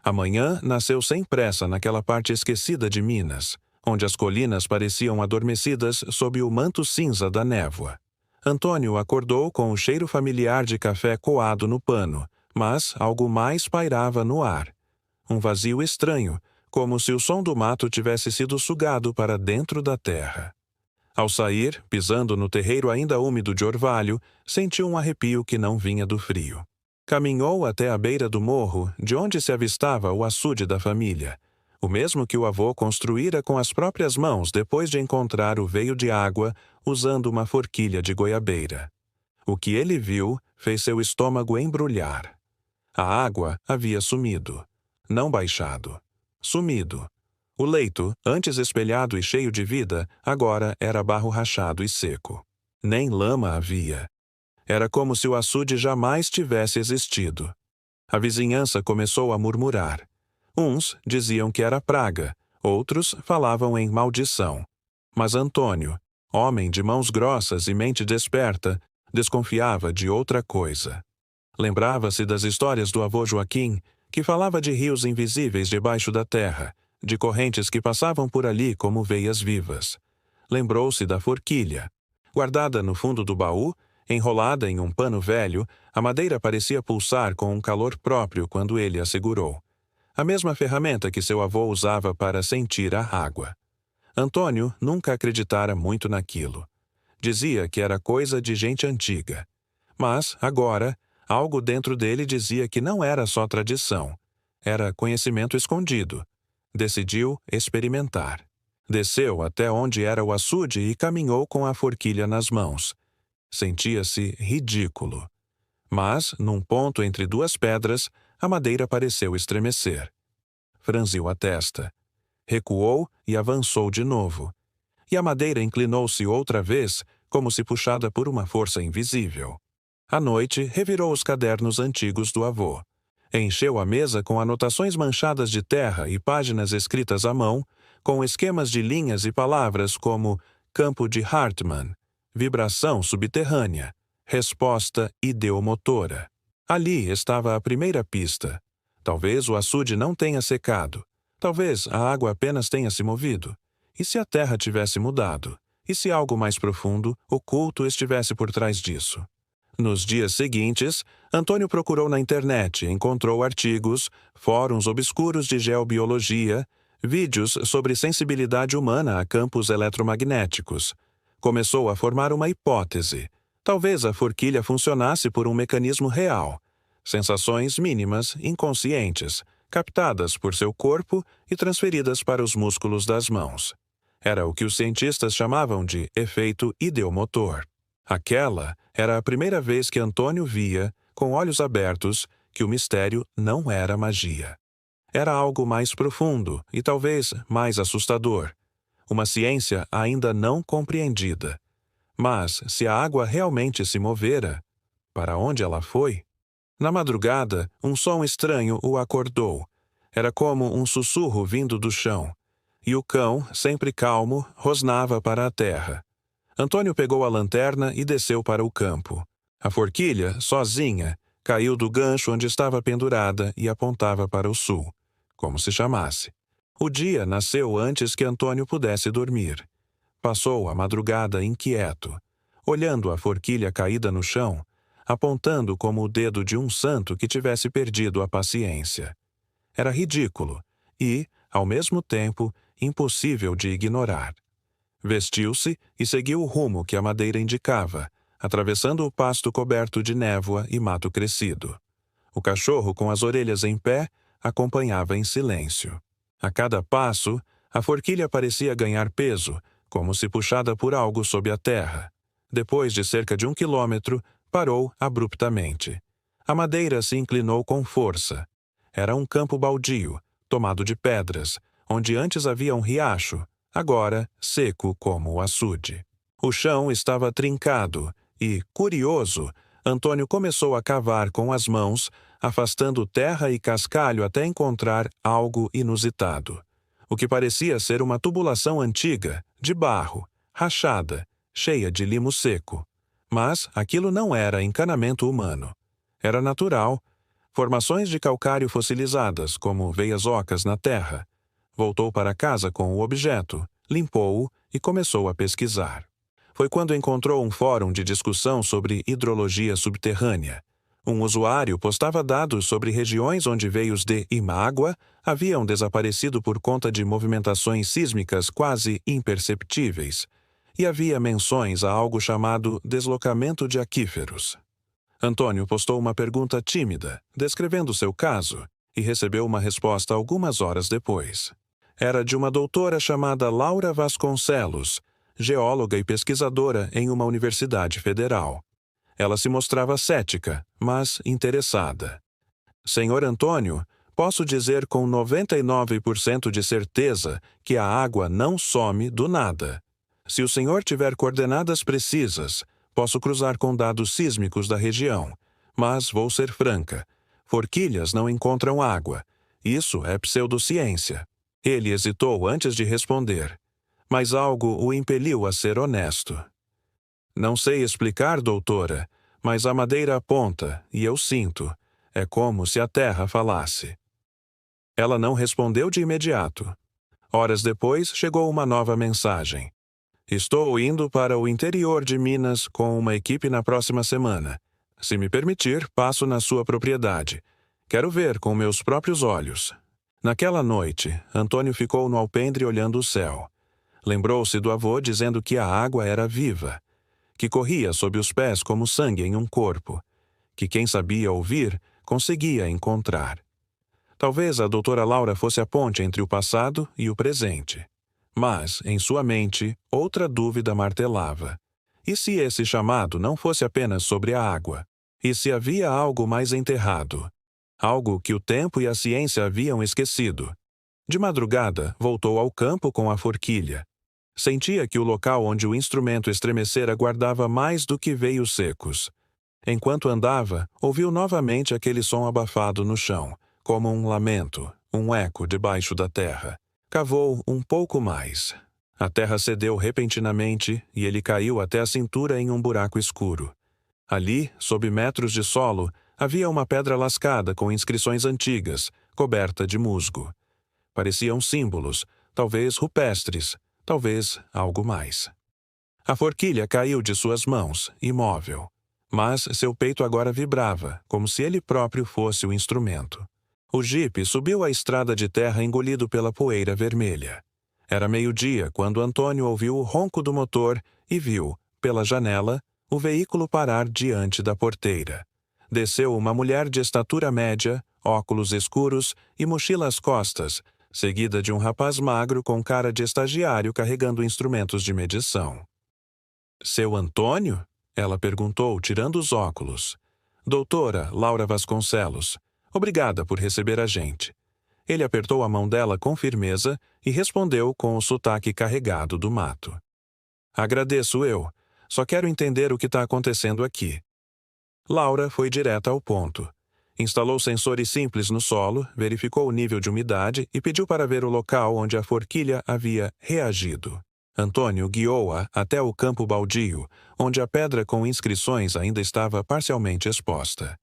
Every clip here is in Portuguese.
A manhã nasceu sem pressa naquela parte esquecida de Minas, onde as colinas pareciam adormecidas sob o manto cinza da névoa. Antônio acordou com o cheiro familiar de café coado no pano, mas algo mais pairava no ar. Um vazio estranho, como se o som do mato tivesse sido sugado para dentro da terra. Ao sair, pisando no terreiro ainda úmido de orvalho, sentiu um arrepio que não vinha do frio. Caminhou até a beira do morro, de onde se avistava o açude da família, o mesmo que o avô construíra com as próprias mãos depois de encontrar o veio de água usando uma forquilha de goiabeira. O que ele viu fez seu estômago embrulhar. A água havia sumido, não baixado. Sumido. O leito, antes espelhado e cheio de vida, agora era barro rachado e seco. Nem lama havia. Era como se o açude jamais tivesse existido. A vizinhança começou a murmurar. Uns diziam que era praga, outros falavam em maldição. Mas Antônio, homem de mãos grossas e mente desperta, desconfiava de outra coisa. Lembrava-se das histórias do avô Joaquim, que falava de rios invisíveis debaixo da terra, de correntes que passavam por ali como veias vivas. Lembrou-se da forquilha. Guardada no fundo do baú, enrolada em um pano velho, a madeira parecia pulsar com um calor próprio quando ele a segurou. A mesma ferramenta que seu avô usava para sentir a água. Antônio nunca acreditara muito naquilo. Dizia que era coisa de gente antiga. Mas, agora, algo dentro dele dizia que não era só tradição. Era conhecimento escondido. Decidiu experimentar. Desceu até onde era o açude e caminhou com a forquilha nas mãos. Sentia-se ridículo. Mas, num ponto entre duas pedras, a madeira pareceu estremecer. Franziu a testa. Recuou e avançou de novo. E a madeira inclinou-se outra vez, como se puxada por uma força invisível. À noite, revirou os cadernos antigos do avô. Encheu a mesa com anotações manchadas de terra e páginas escritas à mão, com esquemas de linhas e palavras como campo de Hartmann, vibração subterrânea, resposta ideomotora. Ali estava a primeira pista. Talvez o açude não tenha secado. Talvez a água apenas tenha se movido. E se a terra tivesse mudado? E se algo mais profundo, oculto, estivesse por trás disso? Nos dias seguintes, Antônio procurou na internet, encontrou artigos, fóruns obscuros de geobiologia, vídeos sobre sensibilidade humana a campos eletromagnéticos. Começou a formar uma hipótese. Talvez a forquilha funcionasse por um mecanismo real. Sensações mínimas, inconscientes, captadas por seu corpo e transferidas para os músculos das mãos. Era o que os cientistas chamavam de efeito ideomotor. Aquela era a primeira vez que Antônio via, com olhos abertos, que o mistério não era magia. Era algo mais profundo e talvez mais assustador. Uma ciência ainda não compreendida. Mas, se a água realmente se movera, para onde ela foi? Na madrugada, um som estranho o acordou. Era como um sussurro vindo do chão. E o cão, sempre calmo, rosnava para a terra. Antônio pegou a lanterna e desceu para o campo. A forquilha, sozinha, caiu do gancho onde estava pendurada e apontava para o sul, como se chamasse. O dia nasceu antes que Antônio pudesse dormir. Passou a madrugada inquieto, olhando a forquilha caída no chão, apontando como o dedo de um santo que tivesse perdido a paciência. Era ridículo e, ao mesmo tempo, impossível de ignorar. Vestiu-se e seguiu o rumo que a madeira indicava, atravessando o pasto coberto de névoa e mato crescido. O cachorro, com as orelhas em pé, acompanhava em silêncio. A cada passo, a forquilha parecia ganhar peso, como se puxada por algo sob a terra. Depois de cerca de 1 quilômetro, parou abruptamente. A madeira se inclinou com força. Era um campo baldio, tomado de pedras, onde antes havia um riacho, agora seco como o açude. O chão estava trincado e, curioso, Antônio começou a cavar com as mãos, afastando terra e cascalho até encontrar algo inusitado. O que parecia ser uma tubulação antiga, de barro, rachada, cheia de limo seco. Mas aquilo não era encanamento humano. Era natural. Formações de calcário fossilizadas, como veias ocas na terra. Voltou para casa com o objeto, limpou-o e começou a pesquisar. Foi quando encontrou um fórum de discussão sobre hidrologia subterrânea. Um usuário postava dados sobre regiões onde veios de Imágua haviam desaparecido por conta de movimentações sísmicas quase imperceptíveis, e havia menções a algo chamado deslocamento de aquíferos. Antônio postou uma pergunta tímida, descrevendo seu caso, e recebeu uma resposta algumas horas depois. Era de uma doutora chamada Laura Vasconcelos, geóloga e pesquisadora em uma universidade federal. Ela se mostrava cética, mas interessada. Senhor Antônio, posso dizer com 99% de certeza que a água não some do nada. Se o senhor tiver coordenadas precisas, posso cruzar com dados sísmicos da região. Mas vou ser franca. Forquilhas não encontram água. Isso é pseudociência. Ele hesitou antes de responder. Mas algo o impeliu a ser honesto. Não sei explicar, doutora, mas a madeira aponta, e eu sinto. É como se a terra falasse. Ela não respondeu de imediato. Horas depois, chegou uma nova mensagem. Estou indo para o interior de Minas com uma equipe na próxima semana. Se me permitir, passo na sua propriedade. Quero ver com meus próprios olhos. Naquela noite, Antônio ficou no alpendre olhando o céu. Lembrou-se do avô dizendo que a água era viva, que corria sob os pés como sangue em um corpo, que quem sabia ouvir conseguia encontrar. Talvez a doutora Laura fosse a ponte entre o passado e o presente. Mas, em sua mente, outra dúvida martelava. E se esse chamado não fosse apenas sobre a água? E se havia algo mais enterrado? Algo que o tempo e a ciência haviam esquecido. De madrugada, voltou ao campo com a forquilha. Sentia que o local onde o instrumento estremecera guardava mais do que veios secos. Enquanto andava, ouviu novamente aquele som abafado no chão, como um lamento, um eco debaixo da terra. Cavou um pouco mais. A terra cedeu repentinamente e ele caiu até a cintura em um buraco escuro. Ali, sob metros de solo, havia uma pedra lascada com inscrições antigas, coberta de musgo. Pareciam símbolos, talvez rupestres, talvez algo mais. A forquilha caiu de suas mãos, imóvel. Mas seu peito agora vibrava, como se ele próprio fosse o instrumento. O jipe subiu a estrada de terra engolido pela poeira vermelha. Era meio-dia quando Antônio ouviu o ronco do motor e viu, pela janela, o veículo parar diante da porteira. Desceu uma mulher de estatura média, óculos escuros e mochila às costas, seguida de um rapaz magro com cara de estagiário carregando instrumentos de medição. Seu Antônio? Ela perguntou, tirando os óculos. Doutora Laura Vasconcelos, obrigada por receber a gente. Ele apertou a mão dela com firmeza e respondeu com o sotaque carregado do mato. Agradeço eu. Só quero entender o que está acontecendo aqui. Laura foi direta ao ponto. Instalou sensores simples no solo, verificou o nível de umidade e pediu para ver o local onde a forquilha havia reagido. Antônio guiou-a até o campo baldio, onde a pedra com inscrições ainda estava parcialmente exposta.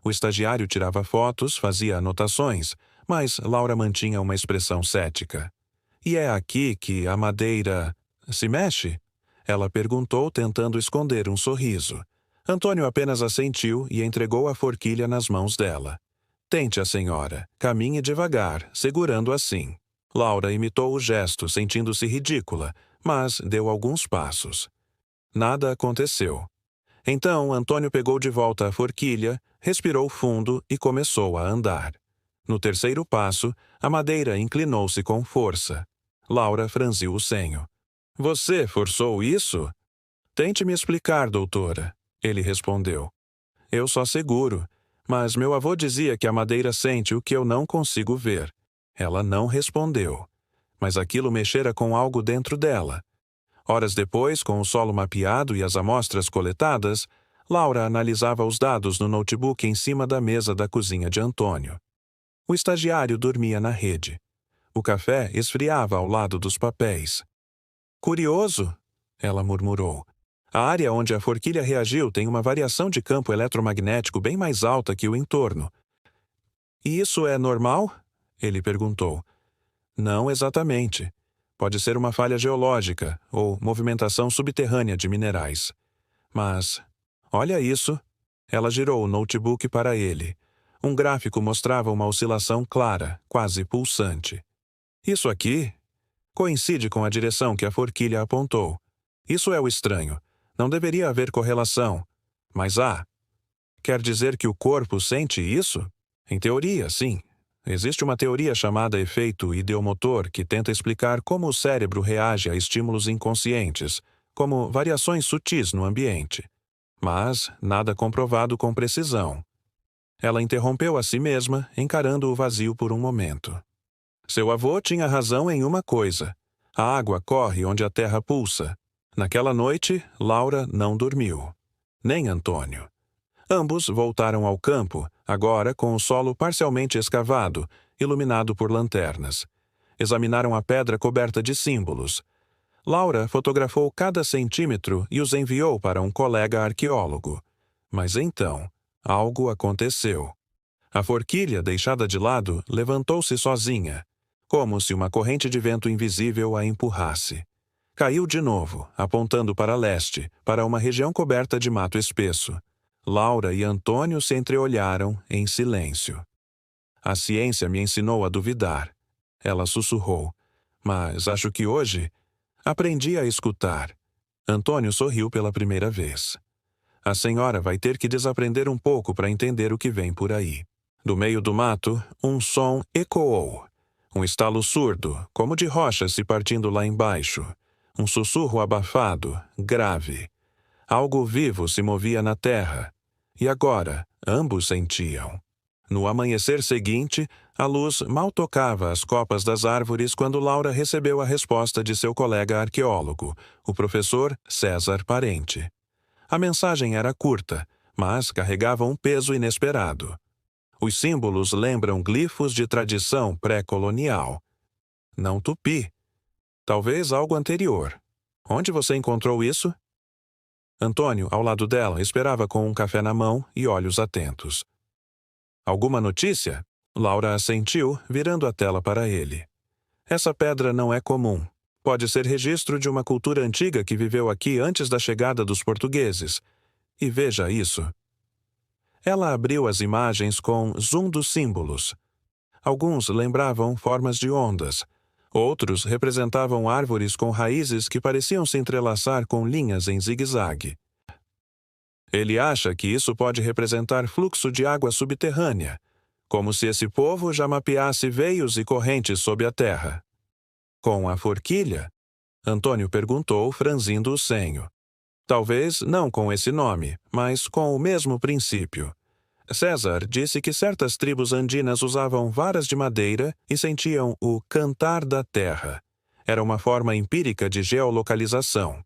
O estagiário tirava fotos, fazia anotações, mas Laura mantinha uma expressão cética. E é aqui que a madeira se mexe? Ela perguntou, tentando esconder um sorriso. Antônio apenas assentiu e entregou a forquilha nas mãos dela. Tente a senhora. Caminhe devagar, segurando assim. Laura imitou o gesto, sentindo-se ridícula, mas deu alguns passos. Nada aconteceu. Então, Antônio pegou de volta a forquilha, respirou fundo e começou a andar. No terceiro passo, a madeira inclinou-se com força. Laura franziu o senho. Você forçou isso? Tente me explicar, doutora. Ele respondeu. Eu só seguro, mas meu avô dizia que a madeira sente o que eu não consigo ver. Ela não respondeu. Mas aquilo mexera com algo dentro dela. Horas depois, com o solo mapeado e as amostras coletadas, Laura analisava os dados no notebook em cima da mesa da cozinha de Antônio. O estagiário dormia na rede. O café esfriava ao lado dos papéis. Curioso, ela murmurou. A área onde a forquilha reagiu tem uma variação de campo eletromagnético bem mais alta que o entorno. E isso é normal? Ele perguntou. Não exatamente. Pode ser uma falha geológica ou movimentação subterrânea de minerais. Mas, olha isso. Ela girou o notebook para ele. Um gráfico mostrava uma oscilação clara, quase pulsante. Isso aqui coincide com a direção que a forquilha apontou. Isso é o estranho. Não deveria haver correlação. Mas há. Quer dizer que o corpo sente isso? Em teoria, sim. Existe uma teoria chamada efeito ideomotor que tenta explicar como o cérebro reage a estímulos inconscientes, como variações sutis no ambiente. Mas nada comprovado com precisão. Ela interrompeu a si mesma, encarando o vazio por um momento. Seu avô tinha razão em uma coisa. A água corre onde a terra pulsa. Naquela noite, Laura não dormiu. Nem Antônio. Ambos voltaram ao campo, agora com o solo parcialmente escavado, iluminado por lanternas. Examinaram a pedra coberta de símbolos. Laura fotografou cada centímetro e os enviou para um colega arqueólogo. Mas então, algo aconteceu. A forquilha, deixada de lado, levantou-se sozinha, como se uma corrente de vento invisível a empurrasse. Caiu de novo, apontando para leste, para uma região coberta de mato espesso. Laura e Antônio se entreolharam em silêncio. A ciência me ensinou a duvidar. Ela sussurrou. Mas acho que hoje aprendi a escutar. Antônio sorriu pela primeira vez. A senhora vai ter que desaprender um pouco para entender o que vem por aí. Do meio do mato, um som ecoou. Um estalo surdo, como de rochas se partindo lá embaixo. Um sussurro abafado, grave. Algo vivo se movia na terra. E agora, ambos sentiam. No amanhecer seguinte, a luz mal tocava as copas das árvores quando Laura recebeu a resposta de seu colega arqueólogo, o professor César Parente. A mensagem era curta, mas carregava um peso inesperado. Os símbolos lembram glifos de tradição pré-colonial. Não tupi. Talvez algo anterior. Onde você encontrou isso? Antônio, ao lado dela, esperava com um café na mão e olhos atentos. Alguma notícia? Laura assentiu, virando a tela para ele. Essa pedra não é comum. Pode ser registro de uma cultura antiga que viveu aqui antes da chegada dos portugueses. E veja isso. Ela abriu as imagens com zoom dos símbolos. Alguns lembravam formas de ondas. Outros representavam árvores com raízes que pareciam se entrelaçar com linhas em zigue-zague. Ele acha que isso pode representar fluxo de água subterrânea, como se esse povo já mapeasse veios e correntes sob a terra. Com a forquilha? Antônio perguntou, franzindo o senho. Talvez não com esse nome, mas com o mesmo princípio. César disse que certas tribos andinas usavam varas de madeira e sentiam o cantar da terra. Era uma forma empírica de geolocalização.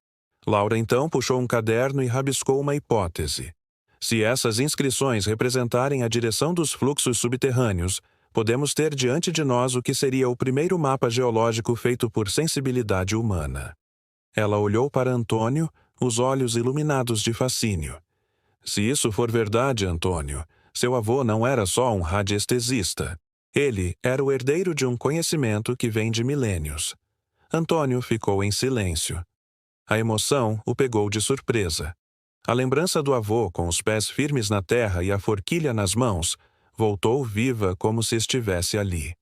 Laura então puxou um caderno e rabiscou uma hipótese. Se essas inscrições representarem a direção dos fluxos subterrâneos, podemos ter diante de nós o que seria o primeiro mapa geológico feito por sensibilidade humana. Ela olhou para Antônio, os olhos iluminados de fascínio. Se isso for verdade, Antônio, seu avô não era só um radiestesista. Ele era o herdeiro de um conhecimento que vem de milênios. Antônio ficou em silêncio. A emoção o pegou de surpresa. A lembrança do avô com os pés firmes na terra e a forquilha nas mãos voltou viva como se estivesse ali.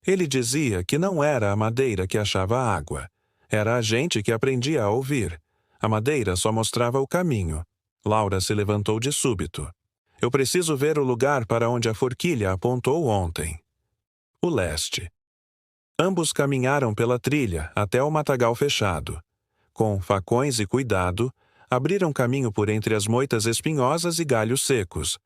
Ele dizia que não era a madeira que achava água. Era a gente que aprendia a ouvir. A madeira só mostrava o caminho. Laura se levantou de súbito. Eu preciso ver o lugar para onde a forquilha apontou ontem. O leste. Ambos caminharam pela trilha até o matagal fechado. Com facões e cuidado, abriram caminho por entre as moitas espinhosas e galhos secos.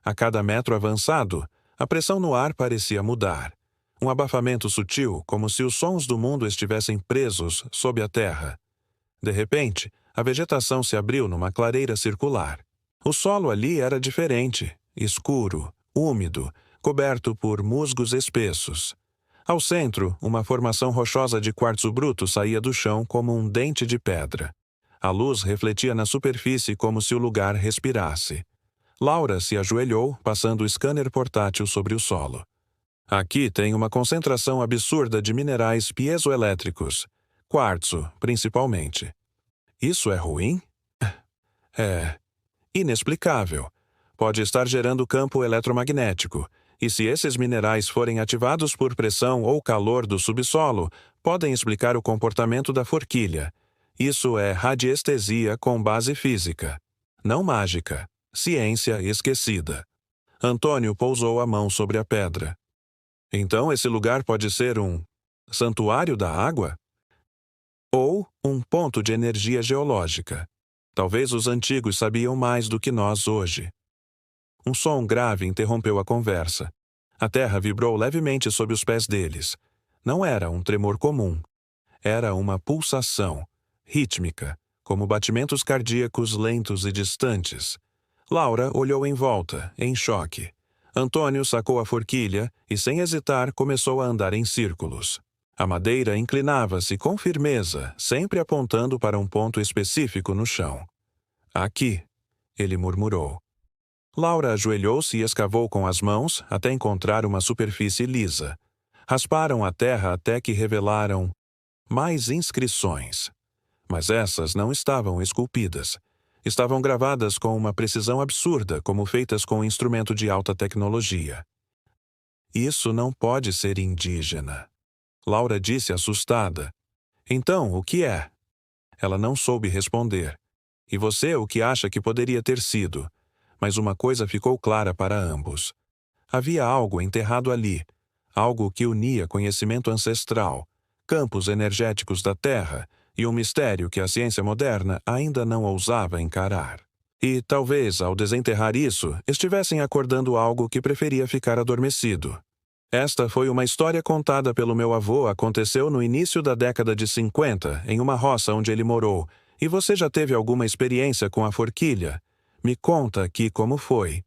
A cada metro avançado, a pressão no ar parecia mudar. Um abafamento sutil, como se os sons do mundo estivessem presos sob a terra. De repente, a vegetação se abriu numa clareira circular. O solo ali era diferente, escuro, úmido, coberto por musgos espessos. Ao centro, uma formação rochosa de quartzo bruto saía do chão como um dente de pedra. A luz refletia na superfície como se o lugar respirasse. Laura se ajoelhou, passando o scanner portátil sobre o solo. Aqui tem uma concentração absurda de minerais piezoelétricos, quartzo, principalmente. Isso é ruim? É inexplicável. Pode estar gerando campo eletromagnético, e se esses minerais forem ativados por pressão ou calor do subsolo, podem explicar o comportamento da forquilha. Isso é radiestesia com base física. Não mágica. Ciência esquecida. Antônio pousou a mão sobre a pedra. Então esse lugar pode ser um santuário da água? Ou um ponto de energia geológica. Talvez os antigos sabiam mais do que nós hoje. Um som grave interrompeu a conversa. A terra vibrou levemente sob os pés deles. Não era um tremor comum. Era uma pulsação, rítmica, como batimentos cardíacos lentos e distantes. Laura olhou em volta, em choque. Antônio sacou a forquilha e, sem hesitar, começou a andar em círculos. A madeira inclinava-se com firmeza, sempre apontando para um ponto específico no chão. Aqui, ele murmurou. Laura ajoelhou-se e escavou com as mãos até encontrar uma superfície lisa. Rasparam a terra até que revelaram mais inscrições. Mas essas não estavam esculpidas. Estavam gravadas com uma precisão absurda, como feitas com um instrumento de alta tecnologia. Isso não pode ser indígena. Laura disse assustada. Então, o que é? Ela não soube responder. E você o que acha que poderia ter sido? Mas uma coisa ficou clara para ambos. Havia algo enterrado ali, algo que unia conhecimento ancestral, campos energéticos da Terra e um mistério que a ciência moderna ainda não ousava encarar. E, talvez, ao desenterrar isso, estivessem acordando algo que preferia ficar adormecido. Esta foi uma história contada pelo meu avô, aconteceu no início da década de 50, em uma roça onde ele morou. E você já teve alguma experiência com a forquilha? Me conta aqui como foi.